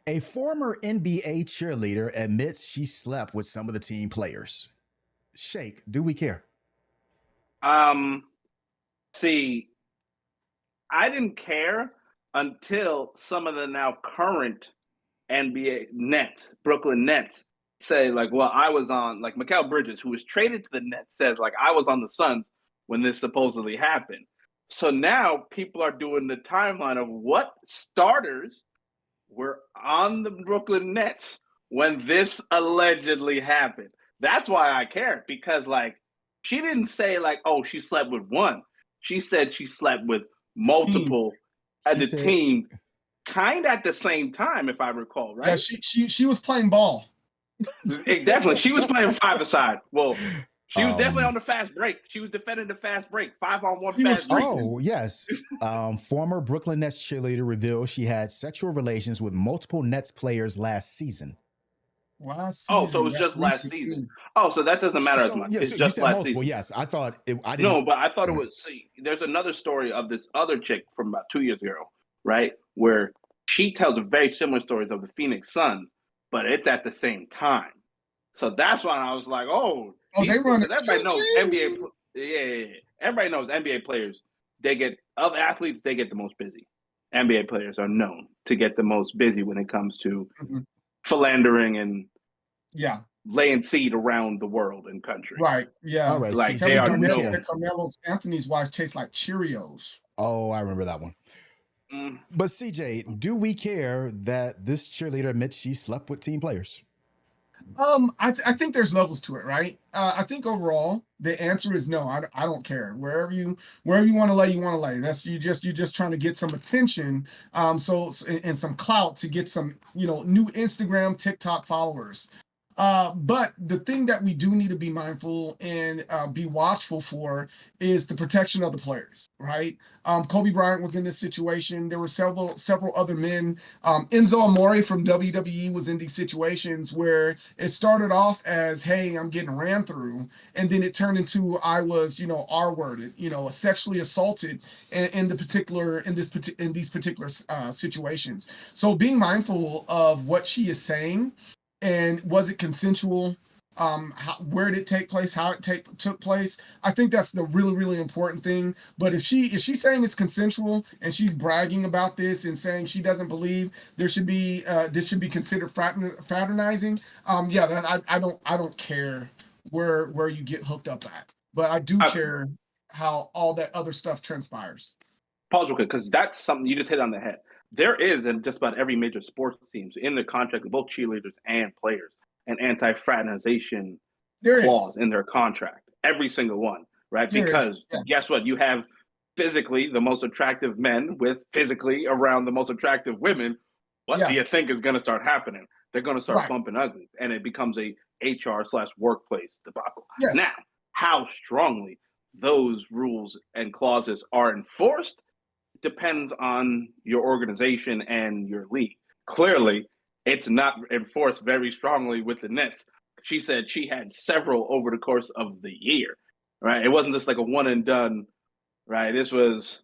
A former NBA cheerleader admits she slept with some of the team players. Shake, do we care? Um, See, I didn't care until some of the now current NBA Nets, Brooklyn Nets, say like, well, I was on like Mikal Bridges, who was traded to the Nets, says like I was on the Suns when this supposedly happened. So now people are doing the timeline of what starters were on the Brooklyn Nets when this allegedly happened. That's why I care because like she didn't say like, oh, she slept with one. She said she slept with Team. multiple at She the said, team kind of at the same time, if I recall, Yeah, right? she was playing ball. Definitely. She was playing five aside. Well, she was definitely on um, the fast break. She was defending the fast break, 5-on-1 She was fast break. streaking. oh, yes. Former Brooklyn Nets cheerleader revealed she had sexual relations with multiple Nets players last season. Last Oh, so it season, was that's just last recent season. too. Oh, so that doesn't matter as So, much. yeah, It's so you just said last multiple. season. Yes. I didn't. No, but I thought it was. See, there's another story of this other chick from about 2 years ago, right? Where she tells very similar stories of the Phoenix Suns, but it's at the same time. So that's why I was like, oh, Oh, they run because it. everybody knows NBA. Yeah. Everybody knows NBA players. They get of athletes. They get the most busy. NBA players are known to get the most busy when it comes to Mhm. philandering and Yeah, laying seed around the world and country. right. All Yeah. right, Like they CJ, Kevin are do we Garnett care? said known. Carmelo Anthony's wife tastes like Cheerios. Oh, I remember that one. Mm, But CJ, do we care that this cheerleader admits she slept with team players? I think there's levels to it, right? I think overall the answer is no. I don't care. Wherever you want to lay, you want to lay. That's you're just trying to get some attention, and some clout to get some new Instagram, TikTok followers. But the thing that we do need to be mindful and be watchful for is the protection of the players, right? Kobe Bryant was in this situation. There were several other men. Enzo Amore from WWE was in these situations where it started off as, "Hey, I'm getting ran through," and then it turned into, "I was, R-worded, sexually assaulted in these particular situations." So being mindful of what she is saying and was it consensual, where did it take place, how it took place. I think that's the really important thing. But if she's saying it's consensual and she's bragging about this and saying she doesn't believe there should be this should be considered fraternizing, yeah, I don't care where you get hooked up at, but I do I, care how all that other stuff transpires. pause real quick because that's something you just hit on the head. There is in just about every major sports teams in the contract of both cheerleaders and players an anti-fraternization There is. clause in their contract. Every single one, right? There is. Because Yeah. guess what? You have physically the most attractive men with physically around the most attractive women. What do Yeah. you think is going to start happening? They're going to start Right. bumping uglies, and it becomes a HR/workplace debacle. Now, Yes. how strongly those rules and clauses are enforced depends on your organization and your league. Clearly, it's not enforced very strongly with the Nets. She said she had several over the course of the year, right? It wasn't just like a one and done, right? This was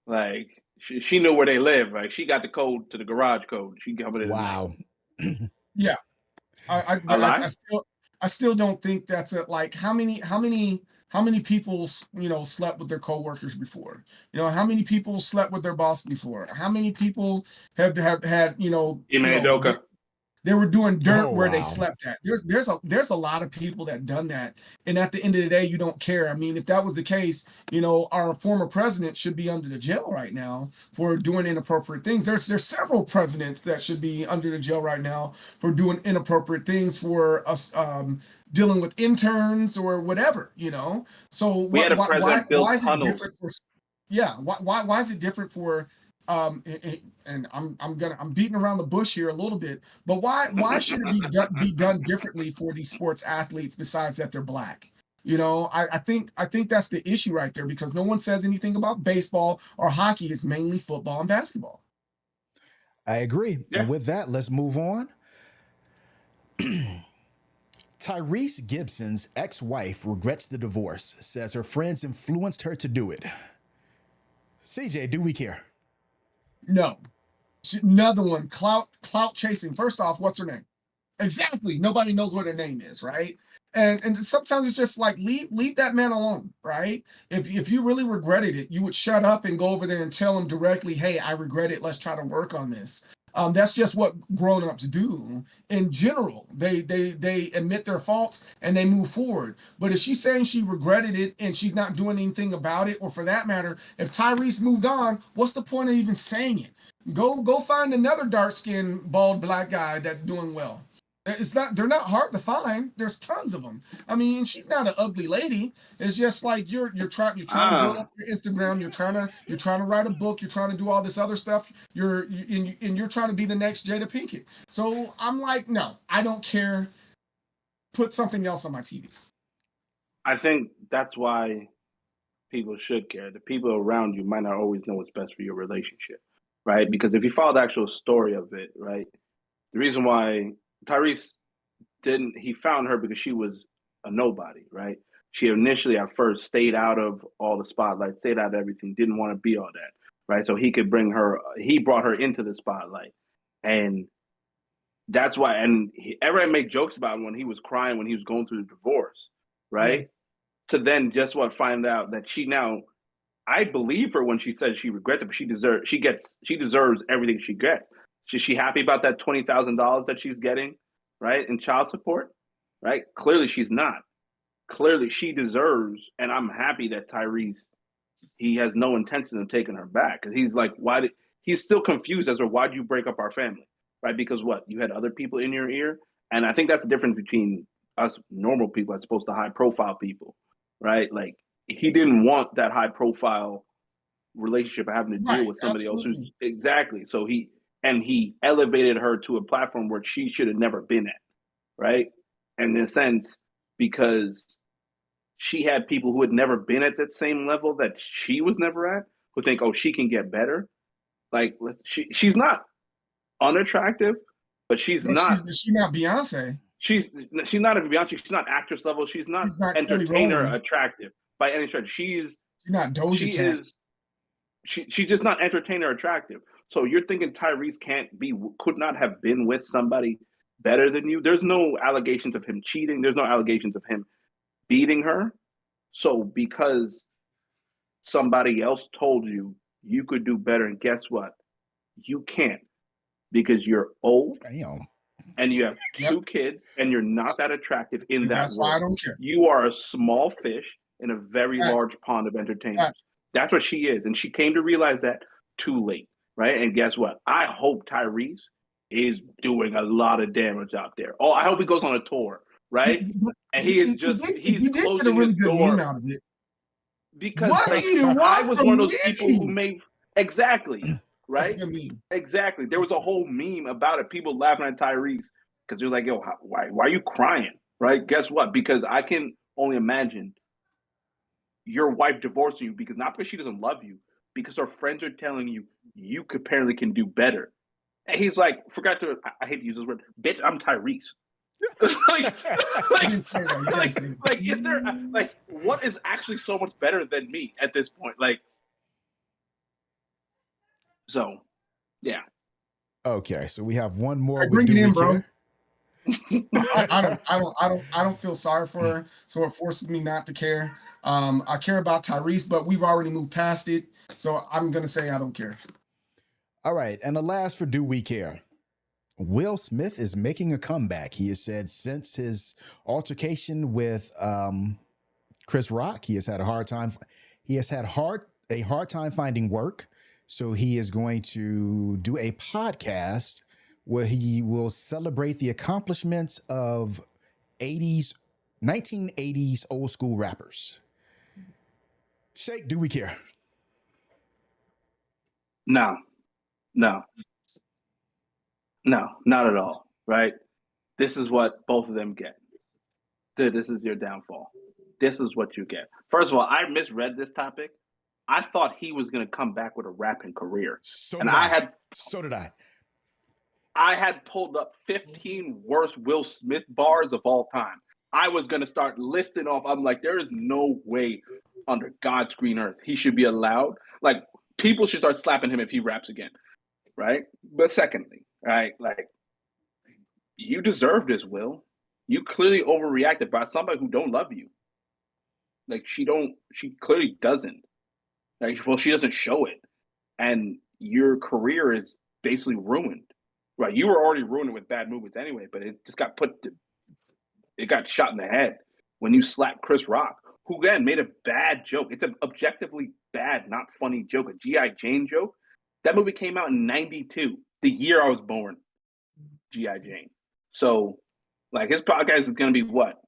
like she knew where they live, right? She got the code to the garage code. She covered it at night. Wow. Yeah. A I lie? still don't think that's it. Like how many people slept with their coworkers before? How many people slept with their boss before? How many people have had Ime Doka. they were doing dirt Oh, where they wow. slept at. There's a lot of people that done that, and at the end of the day, you don't care. I mean, if that was the case, our former president should be under the jail right now for doing inappropriate things. There's several presidents that should be under the jail right now for doing inappropriate things for us dealing with interns or whatever. So We had a why president build is it tunnels. different for? Yeah, why is it different for? And I'm beating around the bush here a little bit, but why should it be done differently for these sports athletes besides that they're black? I think that's the issue right there because no one says anything about baseball or hockey. It's mainly football and basketball. I agree. Yeah. And with that, let's move on. Tyrese Gibson's ex wife regrets the divorce, says her friends influenced her to do it. CJ, do we care? No, Another one, clout chasing. First off, what's her name? Exactly. Nobody knows what her name is, right? And sometimes it's just like leave that man alone, right? If you really regretted it, you would shut up and go over there and tell him directly, hey, I regret it. Let's try to work on this. That's just what grown-ups do in general. They admit their faults and they move forward. But if she's saying she regretted it and she's not doing anything about it, or for that matter, if Tyrese moved on, what's the point of even saying it? Go find another dark-skinned, bald black guy that's doing well. They're not hard to find. There's tons of them. I mean, she's not an ugly lady. It's just like you're trying to build up your Instagram. You're trying to write a book. You're trying to do all this other stuff. You're trying to be the next Jada Pinkett. So I'm like, no, I don't care. Put something else on my TV. I think that's why people should care. The people around you might not always know what's best for your relationship, right? Because if you follow the actual story of it, right, the reason why Tyrese he found her because she was a nobody, right? She initially at first stayed out of all the spotlight, stayed out of everything, didn't want to be all that, right? So he brought her into the spotlight. And that's why, and everyone make jokes about him when he was crying, when he was going through the divorce, right? Mm-hmm. To then just find out that I believe her when she said she regrets it, but she deserves everything she gets. Is she happy about that $20,000 that she's getting, right, in child support, right? Clearly she's not. Clearly she deserves, and I'm happy that Tyrese, he has no intention of taking her back, because he's like, he's still confused as to why'd you break up our family, right? Because what, you had other people in your ear? And I think that's the difference between us normal people as opposed to high profile people, right? Like, he didn't want that high profile relationship having to deal with somebody else who's exactly. So he elevated her to a platform where she should have never been at, right? And in a sense, because she had people who had never been at that same level that she was never at, who think, oh, she can get better. Like, she's not unattractive, but she's not Beyonce. She's not a Beyonce. She's not actress level. She's not entertainer attractive by any stretch. She's not Doja Cat. She's just not entertainer attractive. So you're thinking Tyrese could not have been with somebody better than you? There's no allegations of him cheating. There's no allegations of him beating her. So because somebody else told you you could do better, and guess what? You can't, because you're old. Damn. And you have two kids, and you're not that attractive in that That's world. why I don't care. You are a small fish in a very large pond of entertainers. That's what she is. And she came to realize that too late, right? And guess what? I hope Tyrese is doing a lot of damage out there. Oh, I hope he goes on a tour, right? And he's closing his door. Out of it. Because I was one of those people who made exactly. Right? Exactly. There was a whole meme about it. People laughing at Tyrese because they're like, yo, why are you crying? Right? Guess what? Because I can only imagine your wife divorcing you because not because she doesn't love you, because her friends are telling you apparently can do better. And he's like, I hate to use this word, bitch, I'm Tyrese. Is there what is actually so much better than me at this point? So, yeah. Okay, so we have one more. Bring it in, bro. I don't feel sorry for her, so it forces me not to care. I care about Tyrese, but we've already moved past it, so I'm gonna say I don't care. All right, and the last for Do We Care? Will Smith is making a comeback. He has said since his altercation with Chris Rock, he has had a hard time. He has had a hard time finding work. So he is going to do a podcast where he will celebrate the accomplishments of 1980s old school rappers. Shake, do we care? No, not at all. Right? This is what both of them get. This is your downfall. This is what you get. First of all, I misread this topic. I thought he was going to come back with a rapping career. So did I. I had pulled up 15 worst Will Smith bars of all time. I was going to start listing off. I'm like, there is no way under God's green earth he should be allowed. Like, people should start slapping him if he raps again. right? But secondly, right, like you deserve this, Will. You clearly overreacted by somebody who don't love you. Like she clearly doesn't. Like, well, she doesn't show it. And your career is basically ruined. Right. You were already ruined with bad movies anyway, but it just got it got shot in the head when you slapped Chris Rock, who again made a bad joke. It's an objectively bad, not funny joke, a G.I. Jane joke. That movie came out in 92, the year I was born. G.I. Jane. So, like, his podcast is going to be what?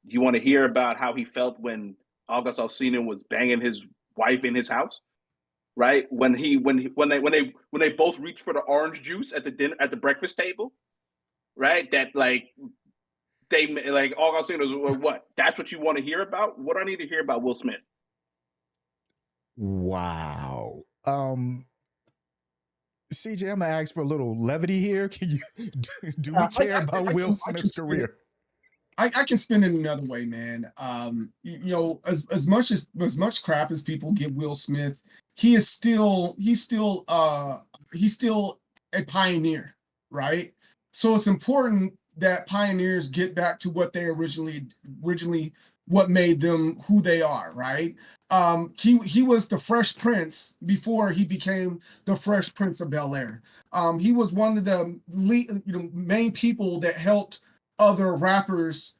Do you want to hear about how he felt when August Alsina was banging his wife in his house? Right? When they both reached for the orange juice at the breakfast table, right? That like they like August Alsina was what? That's what you want to hear about? What do I need to hear about Will Smith? Wow. CJ, I'm gonna ask for a little levity here. Can you do we care about Will Smith's career? I can spin it another way, man. You know, as much crap as people give Will Smith, he's still a pioneer, right? So it's important that pioneers get back to what they originally what made them who they are, right? He was the Fresh Prince before he became the Fresh Prince of Bel-Air. He was one of the main people that helped other rappers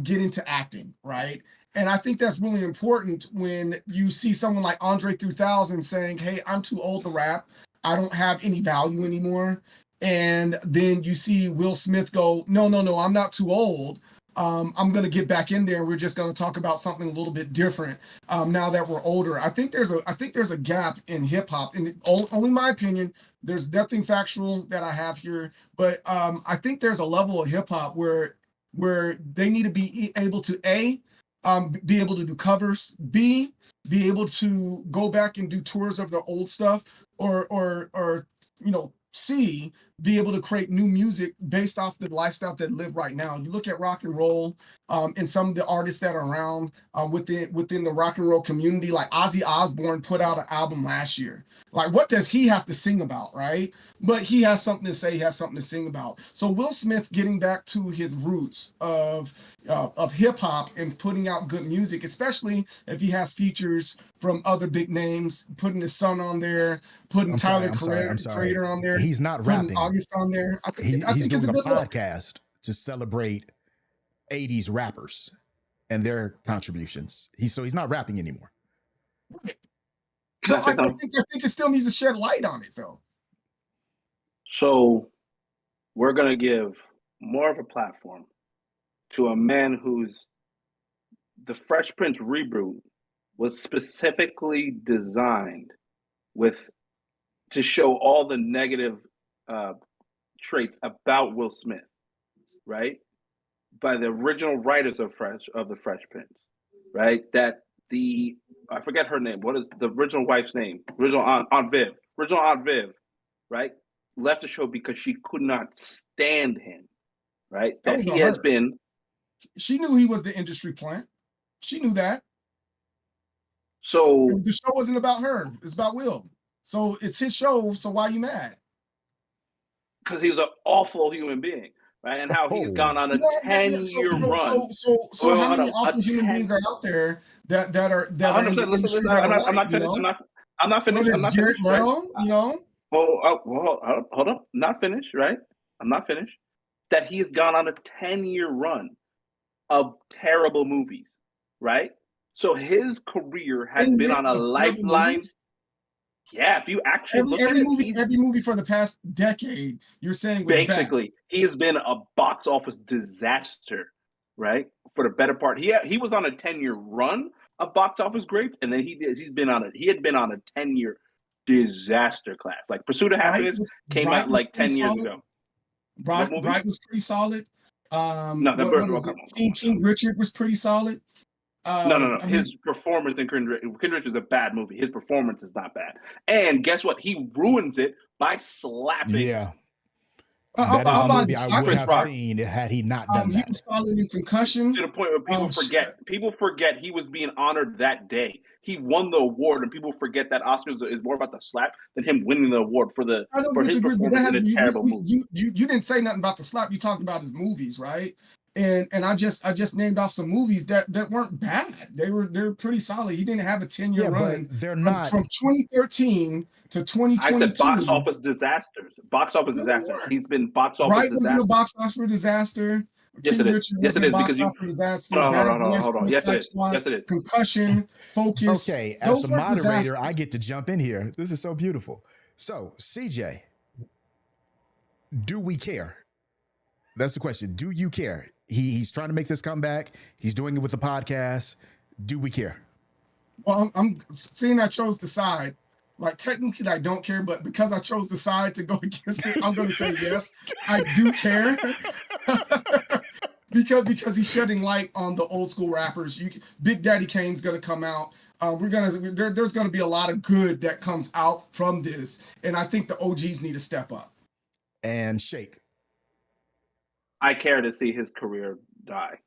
get into acting, right? And I think that's really important when you see someone like Andre 3000 saying, hey, I'm too old to rap. I don't have any value anymore. And then you see Will Smith go, no, I'm not too old. I'm going to get back in there. And we're just going to talk about something a little bit different now that we're older. I think there's a gap in hip hop, and only my opinion. There's nothing factual that I have here, but I think there's a level of hip hop where they need to be able to be able to do covers, B, be able to go back and do tours of the old stuff, or C, be able to create new music based off the lifestyle that live right now. You look at rock and roll, and some of the artists that are around within the rock and roll community, like Ozzy Osbourne put out an album last year. Like, what does he have to sing about, right? But he has something to say, he has something to sing about. So Will Smith getting back to his roots of hip hop and putting out good music, especially if he has features from other big names, putting his son on there, putting Tyler Creator on there. He's not rapping. August on there. I think doing it's a good podcast to celebrate 80s rappers and their contributions. He's not rapping anymore. Right. So I think it still needs to shed light on it, though. So we're going to give more of a platform to a man who's the Fresh Prince reboot was specifically designed to show all the negative traits about Will Smith, right? By the original writers of the Fresh Prince, right? That I forget her name. What is the original wife's name? Original Aunt Viv, right? Left the show because she could not stand him, right? That he has been. She knew he was the industry plant. She knew that. So the show wasn't about her. It's about Will. So it's his show. So why are you mad? Because he was an awful human being, right? And how he's gone on a 10-year run. So how many awful human beings are out there that are in the industry that are I'm not finished. I'm not finished. I'm not Jared finished. Leto, right? Well, hold up. Not finished, right? I'm not finished. That he's gone on a 10-year run of terrible movies, right? So his career has been on a lifeline. Yeah, if you actually look at it, every movie for the past decade, you're saying basically he has been a box office disaster, right? For the better part, he was on a 10-year run of box office greats, and then he had been on a 10-year disaster class. Like Pursuit of Happiness came out like 10 years ago. Bright was pretty solid. King Richard was pretty solid. No. His performance in King Richard is a bad movie. His performance is not bad. And guess what? He ruins it by slapping. Yeah. That is I'll a buy movie the I slap would Chris have Rock. seen had he not done He that. was solid in concussion. To the point where people forget. People forget he was being honored that day. He won the award, and people forget that Oscars is more about the slap than him winning the award for his disagree, but performance in a terrible movie. you didn't say nothing about the slap. You talked about his movies, right? And I just named off some movies that weren't bad. They're pretty solid. He didn't have a 10-year Yeah, but run they're not. from 2013 to I said box 2022. office disasters. Box office No, they disasters. weren't. He's been box office Bright wasn't a disasters. box office disaster. Yes, King it is. Richard Yes, it wasn't a is box because you. office disaster. Hold on, Bad hold on, Boys, hold on. Yes, it Suicide is. Squad, Yes, it is. Concussion, Focus. Okay, as Those the weren't moderator, disasters. I get to jump in here. This is so beautiful. So, CJ, do we care? That's the question. Do you care? He's trying to make this comeback. He's doing it with the podcast. Do we care? Well, I'm seeing I chose the side. Like technically I don't care, but because I chose the side to go against it, I'm going to say yes, I do care. because he's shedding light on the old school rappers. Big Daddy Kane's going to come out. There's going to be a lot of good that comes out from this, and I think the OGs need to step up. And Shake. I care to see his career die.